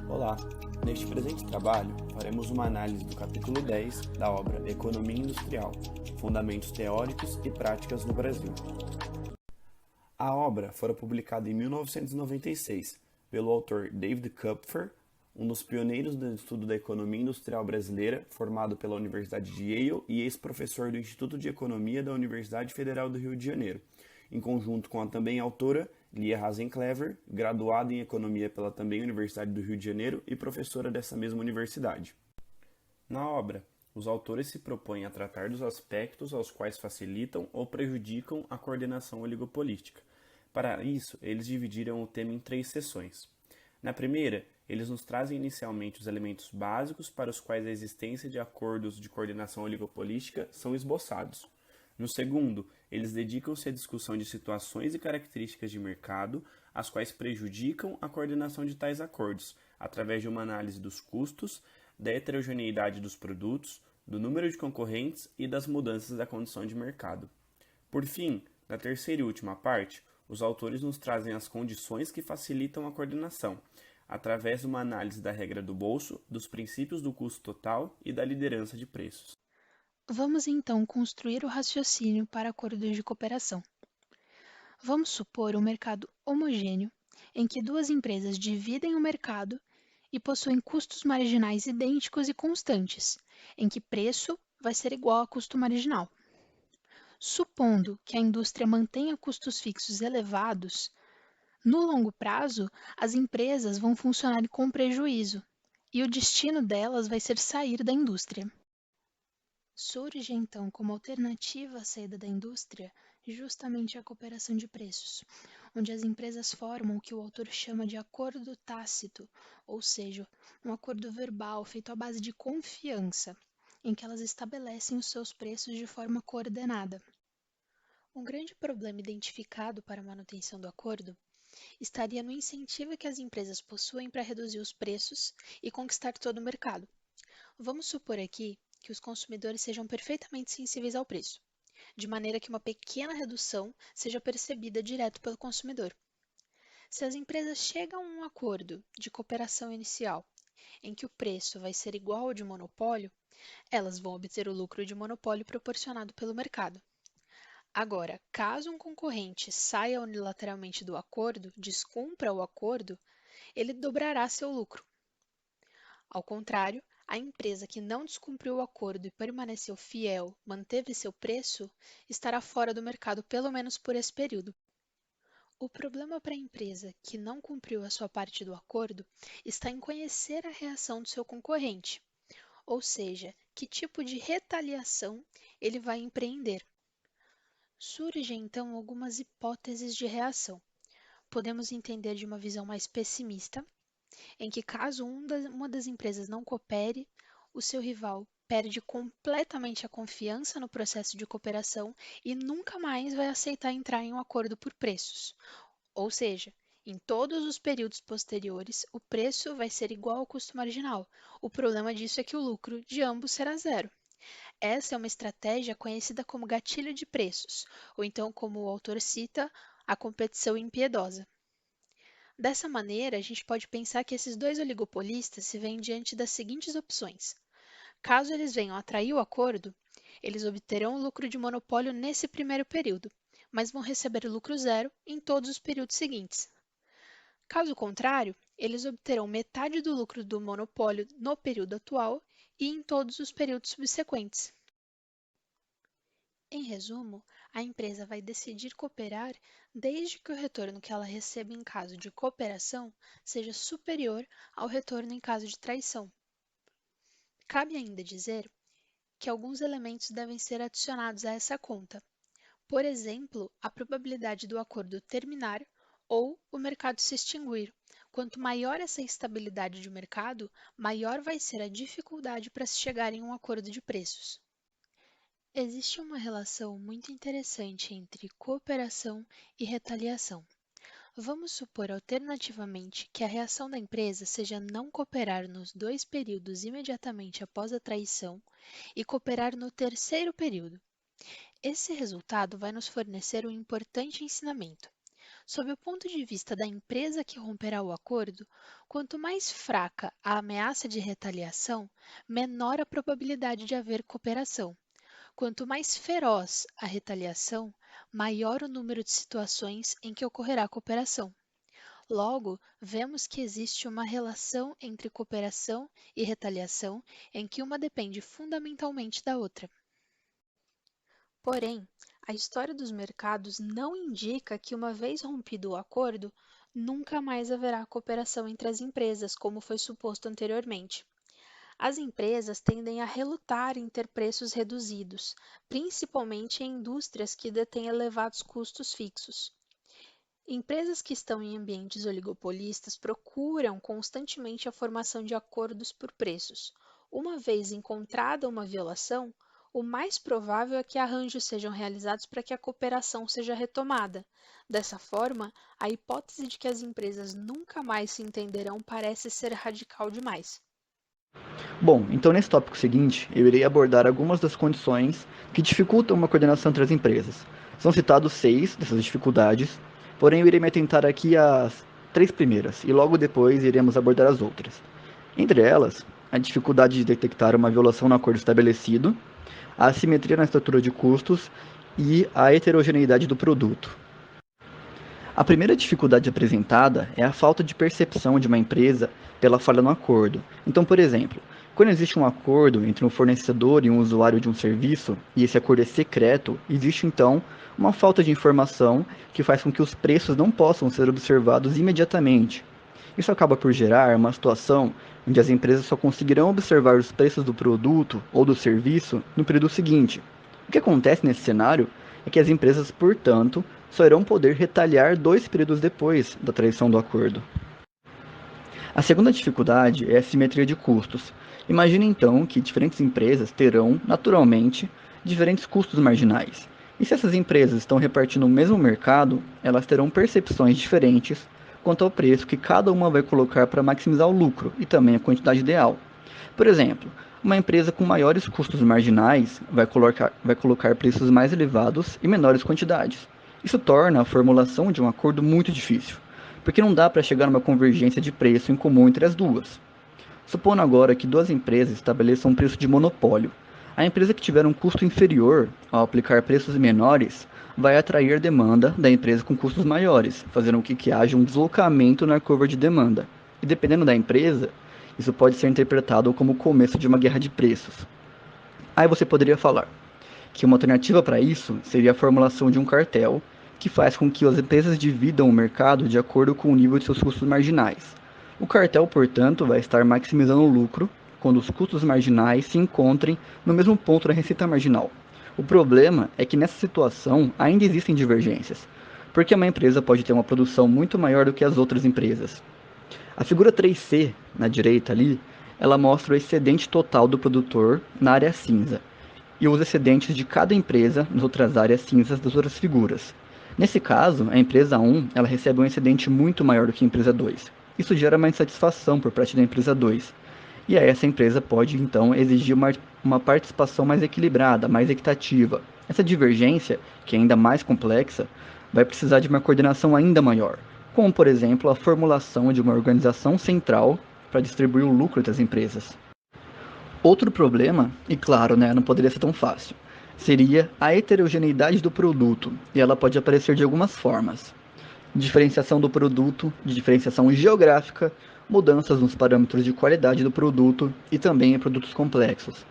Olá, neste presente trabalho faremos uma análise do capítulo 10 da obra Economia Industrial, Fundamentos Teóricos e Práticas no Brasil. A obra fora publicada em 1996 pelo autor David Kupfer, um dos pioneiros do estudo da economia industrial brasileira, formado pela Universidade de Yale e ex-professor do Instituto de Economia da Universidade Federal do Rio de Janeiro, em conjunto com a também autora Lia Hasenclever, graduada em Economia pela também Universidade do Rio de Janeiro e professora dessa mesma universidade. Na obra, os autores se propõem a tratar dos aspectos aos quais facilitam ou prejudicam a coordenação oligopolística. Para isso, eles dividiram o tema em 3 seções. Na primeira, eles nos trazem inicialmente os elementos básicos para os quais a existência de acordos de coordenação oligopolística são esboçados. No segundo, eles dedicam-se à discussão de situações e características de mercado, as quais prejudicam a coordenação de tais acordos, através de uma análise dos custos, da heterogeneidade dos produtos, do número de concorrentes e das mudanças da condição de mercado. Por fim, na terceira e última parte, os autores nos trazem as condições que facilitam a coordenação, através de uma análise da regra do bolso, dos princípios do custo total e da liderança de preços. Vamos então construir o raciocínio para acordos de cooperação. Vamos supor um mercado homogêneo, em que 2 empresas dividem o mercado e possuem custos marginais idênticos e constantes, em que preço vai ser igual a custo marginal. Supondo que a indústria mantenha custos fixos elevados, no longo prazo, as empresas vão funcionar com prejuízo, e o destino delas vai ser sair da indústria. Surge, então, como alternativa à saída da indústria, justamente a cooperação de preços, onde as empresas formam o que o autor chama de acordo tácito, ou seja, um acordo verbal feito à base de confiança, em que elas estabelecem os seus preços de forma coordenada. Um grande problema identificado para a manutenção do acordo estaria no incentivo que as empresas possuem para reduzir os preços e conquistar todo o mercado. Vamos supor aqui que os consumidores sejam perfeitamente sensíveis ao preço, de maneira que uma pequena redução seja percebida direto pelo consumidor. Se as empresas chegam a um acordo de cooperação inicial, em que o preço vai ser igual ao de monopólio, elas vão obter o lucro de monopólio proporcionado pelo mercado. Agora, caso um concorrente saia unilateralmente do acordo, descumpra o acordo, ele dobrará seu lucro. Ao contrário, a empresa que não descumpriu o acordo e permaneceu fiel, manteve seu preço, estará fora do mercado pelo menos por esse período. O problema para a empresa que não cumpriu a sua parte do acordo está em conhecer a reação do seu concorrente, ou seja, que tipo de retaliação ele vai empreender. Surgem então algumas hipóteses de reação. Podemos entender de uma visão mais pessimista, em que caso uma das empresas não coopere, o seu rival perde completamente a confiança no processo de cooperação e nunca mais vai aceitar entrar em um acordo por preços. Ou seja, em todos os períodos posteriores, o preço vai ser igual ao custo marginal. O problema disso é que o lucro de ambos será zero. Essa é uma estratégia conhecida como gatilho de preços, ou então, como o autor cita, a competição impiedosa. Dessa maneira, a gente pode pensar que esses 2 oligopolistas se veem diante das seguintes opções. Caso eles venham a trair o acordo, eles obterão o lucro de monopólio nesse primeiro período, mas vão receber lucro zero em todos os períodos seguintes. Caso contrário, eles obterão metade do lucro do monopólio no período atual e em todos os períodos subsequentes. Em resumo, a empresa vai decidir cooperar desde que o retorno que ela receba em caso de cooperação seja superior ao retorno em caso de traição. Cabe ainda dizer que alguns elementos devem ser adicionados a essa conta. Por exemplo, a probabilidade do acordo terminar ou o mercado se extinguir. Quanto maior essa estabilidade de mercado, maior vai ser a dificuldade para se chegar em um acordo de preços. Existe uma relação muito interessante entre cooperação e retaliação. Vamos supor alternativamente que a reação da empresa seja não cooperar nos 2 períodos imediatamente após a traição e cooperar no terceiro período. Esse resultado vai nos fornecer um importante ensinamento. Sob o ponto de vista da empresa que romperá o acordo, quanto mais fraca a ameaça de retaliação, menor a probabilidade de haver cooperação. Quanto mais feroz a retaliação, maior o número de situações em que ocorrerá cooperação. Logo, vemos que existe uma relação entre cooperação e retaliação em que uma depende fundamentalmente da outra. Porém, a história dos mercados não indica que, uma vez rompido o acordo, nunca mais haverá cooperação entre as empresas, como foi suposto anteriormente. As empresas tendem a relutar em ter preços reduzidos, principalmente em indústrias que detêm elevados custos fixos. Empresas que estão em ambientes oligopolistas procuram constantemente a formação de acordos por preços. Uma vez encontrada uma violação, o mais provável é que arranjos sejam realizados para que a cooperação seja retomada. Dessa forma, a hipótese de que as empresas nunca mais se entenderão parece ser radical demais. Bom, então nesse tópico seguinte, eu irei abordar algumas das condições que dificultam uma coordenação entre as empresas. São citados 6 dessas dificuldades, porém eu irei me atentar aqui às 3 primeiras e logo depois iremos abordar as outras. Entre elas, a dificuldade de detectar uma violação no acordo estabelecido, a assimetria na estrutura de custos e a heterogeneidade do produto. A primeira dificuldade apresentada é a falta de percepção de uma empresa pela falha no acordo. Então, por exemplo, quando existe um acordo entre um fornecedor e um usuário de um serviço, e esse acordo é secreto, existe então uma falta de informação que faz com que os preços não possam ser observados imediatamente. Isso acaba por gerar uma situação onde as empresas só conseguirão observar os preços do produto ou do serviço no período seguinte. O que acontece nesse cenário é que as empresas, portanto, só irão poder retaliar 2 períodos depois da traição do acordo. A segunda dificuldade é a simetria de custos. Imagine então que diferentes empresas terão, naturalmente, diferentes custos marginais. E se essas empresas estão repartindo o mesmo mercado, elas terão percepções diferentes quanto ao preço que cada uma vai colocar para maximizar o lucro e também a quantidade ideal. Por exemplo, uma empresa com maiores custos marginais vai colocar preços mais elevados e menores quantidades. Isso torna a formulação de um acordo muito difícil, porque não dá para chegar a uma convergência de preço em comum entre as duas. Supondo agora que 2 empresas estabeleçam um preço de monopólio. A empresa que tiver um custo inferior, ao aplicar preços menores, vai atrair demanda da empresa com custos maiores, fazendo com que haja um deslocamento na curva de demanda. E dependendo da empresa, isso pode ser interpretado como o começo de uma guerra de preços. Aí você poderia falar que uma alternativa para isso seria a formulação de um cartel que faz com que as empresas dividam o mercado de acordo com o nível de seus custos marginais. O cartel, portanto, vai estar maximizando o lucro quando os custos marginais se encontrem no mesmo ponto da receita marginal. O problema é que nessa situação ainda existem divergências, porque uma empresa pode ter uma produção muito maior do que as outras empresas. A figura 3C, na direita ali, ela mostra o excedente total do produtor na área cinza e os excedentes de cada empresa nas outras áreas cinzas das outras figuras. Nesse caso, a empresa 1 ela recebe um excedente muito maior do que a empresa 2. Isso gera uma insatisfação por parte da empresa 2. E aí essa empresa pode, então, exigir uma participação mais equilibrada, mais equitativa. Essa divergência, que é ainda mais complexa, vai precisar de uma coordenação ainda maior, como, por exemplo, a formulação de uma organização central para distribuir o lucro entre as empresas. Outro problema, e claro, não poderia ser tão fácil, seria a heterogeneidade do produto, e ela pode aparecer de algumas formas. Diferenciação do produto, de diferenciação geográfica, mudanças nos parâmetros de qualidade do produto e também em produtos complexos.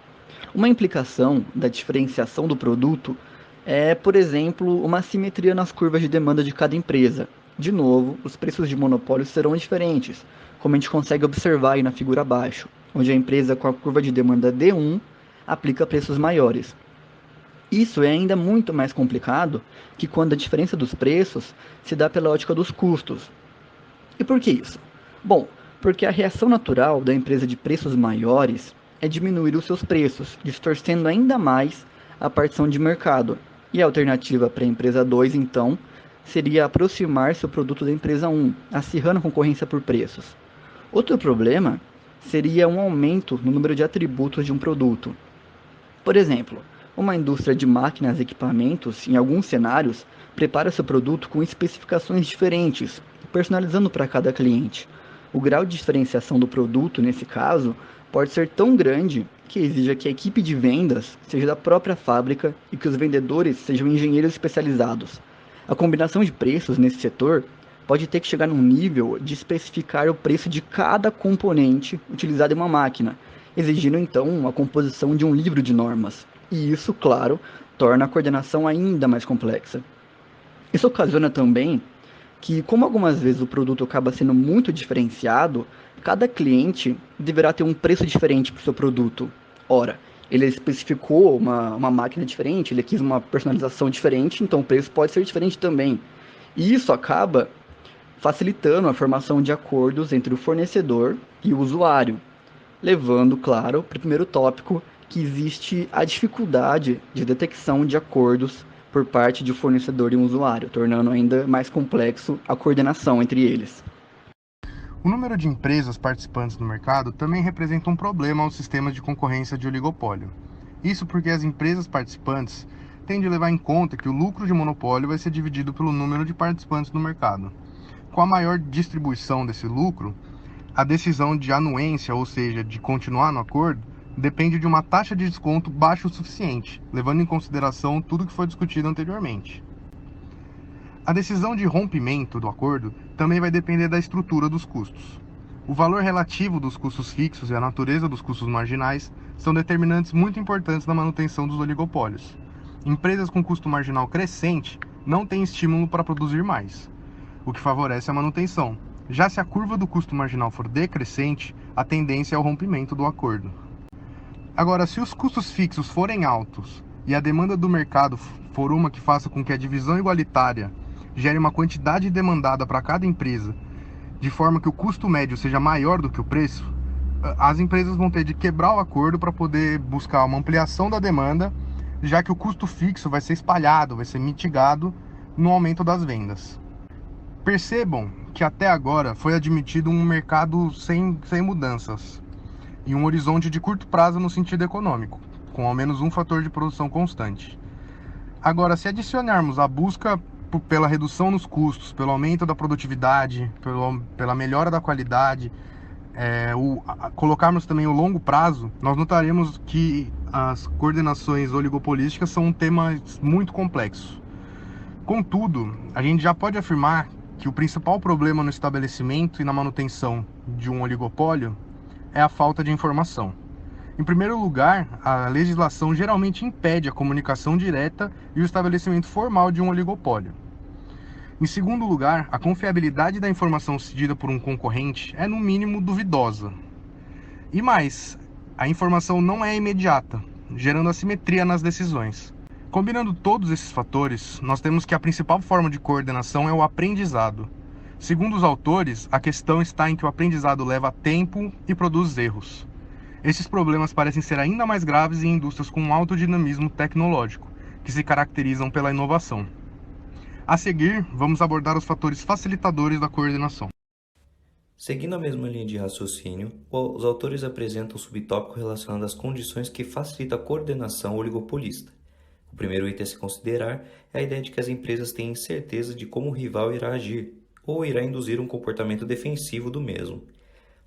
Uma implicação da diferenciação do produto é, por exemplo, uma assimetria nas curvas de demanda de cada empresa. De novo, os preços de monopólio serão diferentes, como a gente consegue observar aí na figura abaixo, onde a empresa com a curva de demanda D1 aplica preços maiores. Isso é ainda muito mais complicado que quando a diferença dos preços se dá pela ótica dos custos. E por que isso? Bom, porque a reação natural da empresa de preços maiores é diminuir os seus preços, distorcendo ainda mais a partição de mercado. E a alternativa para a empresa 2, então, seria aproximar seu produto da empresa 1, acirrando a concorrência por preços. Outro problema seria um aumento no número de atributos de um produto. Por exemplo, uma indústria de máquinas e equipamentos, em alguns cenários, prepara seu produto com especificações diferentes, personalizando para cada cliente. O grau de diferenciação do produto, nesse caso, pode ser tão grande que exija que a equipe de vendas seja da própria fábrica e que os vendedores sejam engenheiros especializados. A combinação de preços nesse setor pode ter que chegar num nível de especificar o preço de cada componente utilizado em uma máquina, exigindo então a composição de um livro de normas. E isso, claro, torna a coordenação ainda mais complexa. Isso ocasiona também que, como algumas vezes o produto acaba sendo muito diferenciado, cada cliente deverá ter um preço diferente para o seu produto. Ora, ele especificou uma máquina diferente, ele quis uma personalização diferente, então o preço pode ser diferente também. E isso acaba facilitando a formação de acordos entre o fornecedor e o usuário, levando, claro, para o primeiro tópico, que existe a dificuldade de detecção de acordos por parte de um fornecedor e um usuário, tornando ainda mais complexo a coordenação entre eles. O número de empresas participantes no mercado também representa um problema aos sistemas de concorrência de oligopólio. Isso porque as empresas participantes têm de levar em conta que o lucro de monopólio vai ser dividido pelo número de participantes no mercado. Com a maior distribuição desse lucro, a decisão de anuência, ou seja, de continuar no acordo, depende de uma taxa de desconto baixa o suficiente, levando em consideração tudo que foi discutido anteriormente. A decisão de rompimento do acordo também vai depender da estrutura dos custos. O valor relativo dos custos fixos e a natureza dos custos marginais são determinantes muito importantes na manutenção dos oligopólios. Empresas com custo marginal crescente não têm estímulo para produzir mais, o que favorece a manutenção. Já se a curva do custo marginal for decrescente, a tendência é o rompimento do acordo. Agora, se os custos fixos forem altos e a demanda do mercado for uma que faça com que a divisão igualitária gere uma quantidade demandada para cada empresa, de forma que o custo médio seja maior do que o preço, as empresas vão ter de quebrar o acordo para poder buscar uma ampliação da demanda, já que o custo fixo vai ser espalhado, vai ser mitigado no aumento das vendas. Percebam que até agora foi admitido um mercado sem mudanças e um horizonte de curto prazo no sentido econômico, com ao menos um fator de produção constante. Agora, se adicionarmos a busca pela redução nos custos, pelo aumento da produtividade, pela melhora da qualidade, colocarmos também o longo prazo, nós notaremos que as coordenações oligopolísticas são um tema muito complexo. Contudo, a gente já pode afirmar que o principal problema no estabelecimento e na manutenção de um oligopólio é a falta de informação. Em primeiro lugar, a legislação geralmente impede a comunicação direta e o estabelecimento formal de um oligopólio. Em segundo lugar, a confiabilidade da informação cedida por um concorrente é, no mínimo, duvidosa. E mais, a informação não é imediata, gerando assimetria nas decisões. Combinando todos esses fatores, nós temos que a principal forma de coordenação é o aprendizado. Segundo os autores, a questão está em que o aprendizado leva tempo e produz erros. Esses problemas parecem ser ainda mais graves em indústrias com alto dinamismo tecnológico, que se caracterizam pela inovação. A seguir, vamos abordar os fatores facilitadores da coordenação. Seguindo a mesma linha de raciocínio, os autores apresentam o subtópico relacionado às condições que facilitam a coordenação oligopolista. O primeiro item a se considerar é a ideia de que as empresas têm incerteza de como o rival irá agir, ou irá induzir um comportamento defensivo do mesmo.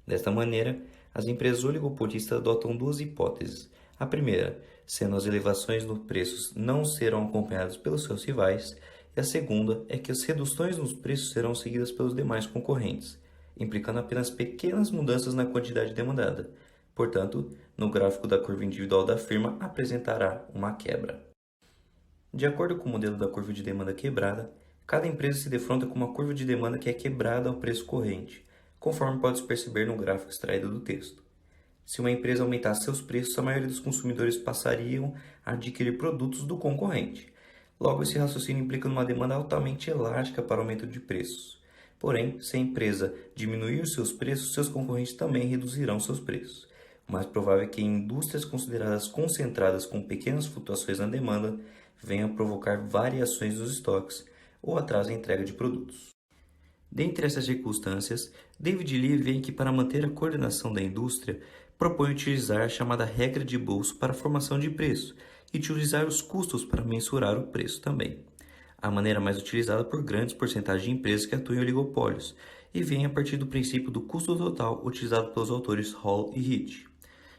Desta maneira, as empresas oligopolistas adotam duas hipóteses. A primeira, sendo as elevações nos preços não serão acompanhadas pelos seus rivais, e a segunda é que as reduções nos preços serão seguidas pelos demais concorrentes, implicando apenas pequenas mudanças na quantidade demandada. Portanto, no gráfico da curva individual da firma apresentará uma quebra. De acordo com o modelo da curva de demanda quebrada, cada empresa se defronta com uma curva de demanda que é quebrada ao preço corrente, conforme pode-se perceber no gráfico extraído do texto. Se uma empresa aumentasse seus preços, a maioria dos consumidores passariam a adquirir produtos do concorrente. Logo, esse raciocínio implica numa demanda altamente elástica para o aumento de preços. Porém, se a empresa diminuir seus preços, seus concorrentes também reduzirão seus preços. O mais provável é que em indústrias consideradas concentradas com pequenas flutuações na demanda, venham a provocar variações nos estoques ou atrasem a entrega de produtos. Dentre essas circunstâncias, David Lee vê que para manter a coordenação da indústria, propõe utilizar a chamada regra de bolso para a formação de preço e utilizar os custos para mensurar o preço também. a maneira mais utilizada por grandes porcentagens de empresas que atuam em oligopólios, e vem a partir do princípio do custo total utilizado pelos autores Hall e Heath.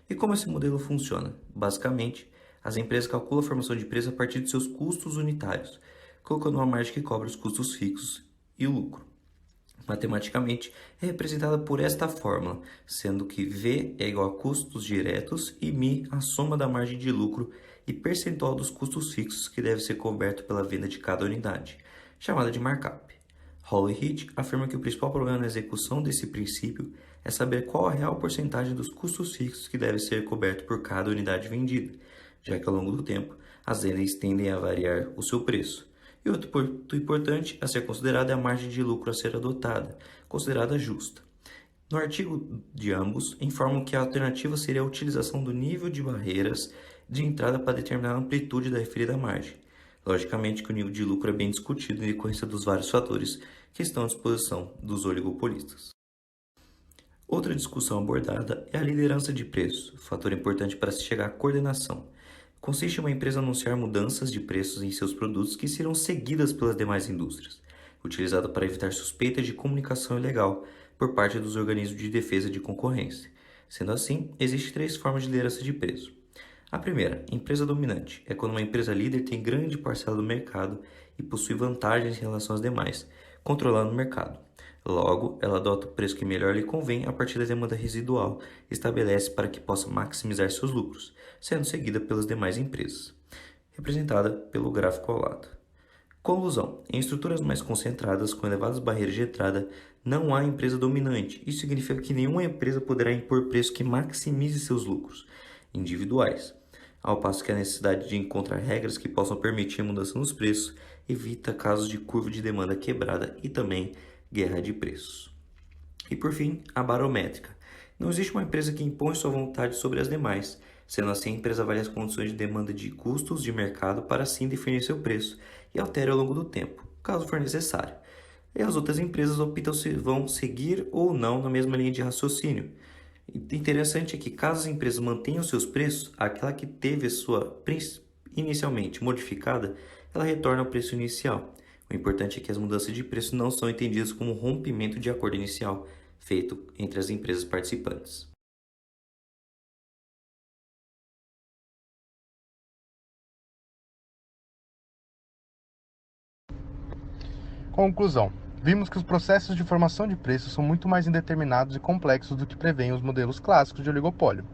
E como esse modelo funciona? Basicamente, as empresas calculam a formação de preço a partir de seus custos unitários, colocando uma margem que cobre os custos fixos e o lucro. Matematicamente, é representada por esta fórmula, sendo que V é igual a custos diretos e μ a soma da margem de lucro e percentual dos custos fixos que deve ser coberto pela venda de cada unidade, chamada de markup. Hall e Heath afirmam que o principal problema na execução desse princípio é saber qual a real porcentagem dos custos fixos que deve ser coberto por cada unidade vendida, já que ao longo do tempo as vendas tendem a variar o seu preço. E outro ponto importante a ser considerado é a margem de lucro a ser adotada, considerada justa. No artigo de ambos, informam que a alternativa seria a utilização do nível de barreiras de entrada para determinar a amplitude da referida margem. Logicamente que o nível de lucro é bem discutido em decorrência dos vários fatores que estão à disposição dos oligopolistas. Outra discussão abordada é a liderança de preço, fator importante para se chegar à coordenação. Consiste em uma empresa anunciar mudanças de preços em seus produtos que serão seguidas pelas demais indústrias, utilizado para evitar suspeitas de comunicação ilegal por parte dos organismos de defesa de concorrência. Sendo assim, existem 3 formas de liderança de preço. A primeira, empresa dominante, é quando uma empresa líder tem grande parcela do mercado e possui vantagens em relação às demais, controlando o mercado. Logo, ela adota o preço que melhor lhe convém a partir da demanda residual e estabelece para que possa maximizar seus lucros, sendo seguida pelas demais empresas, representada pelo gráfico ao lado. Conclusão: em estruturas mais concentradas, com elevadas barreiras de entrada, não há empresa dominante. Isso significa que nenhuma empresa poderá impor preço que maximize seus lucros individuais, ao passo que a necessidade de encontrar regras que possam permitir a mudança nos preços evita casos de curva de demanda quebrada e também guerra de preços. E por fim, a barométrica. Não existe uma empresa que impõe sua vontade sobre as demais, sendo assim a empresa avalia as condições de demanda de custos de mercado para assim definir seu preço e altera ao longo do tempo, caso for necessário. E as outras empresas optam se vão seguir ou não na mesma linha de raciocínio. Interessante é que caso as empresas mantenham seus preços, aquela que teve a sua inicialmente modificada, ela retorna ao preço inicial. O importante é que as mudanças de preço não são entendidas como um rompimento de acordo inicial feito entre as empresas participantes. Conclusão. Vimos que os processos de formação de preços são muito mais indeterminados e complexos do que prevêem os modelos clássicos de oligopólio.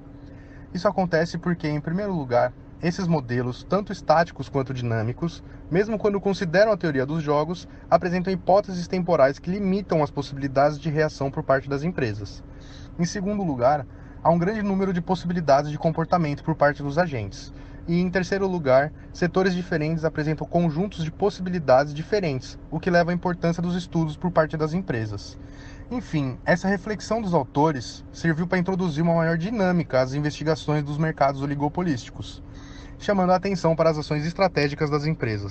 Isso acontece porque, em primeiro lugar, esses modelos, tanto estáticos quanto dinâmicos, mesmo quando consideram a teoria dos jogos, apresentam hipóteses temporais que limitam as possibilidades de reação por parte das empresas. Em segundo lugar, há um grande número de possibilidades de comportamento por parte dos agentes. E, em terceiro lugar, setores diferentes apresentam conjuntos de possibilidades diferentes, o que leva à importância dos estudos por parte das empresas. Enfim, essa reflexão dos autores serviu para introduzir uma maior dinâmica às investigações dos mercados oligopolísticos, chamando a atenção para as ações estratégicas das empresas.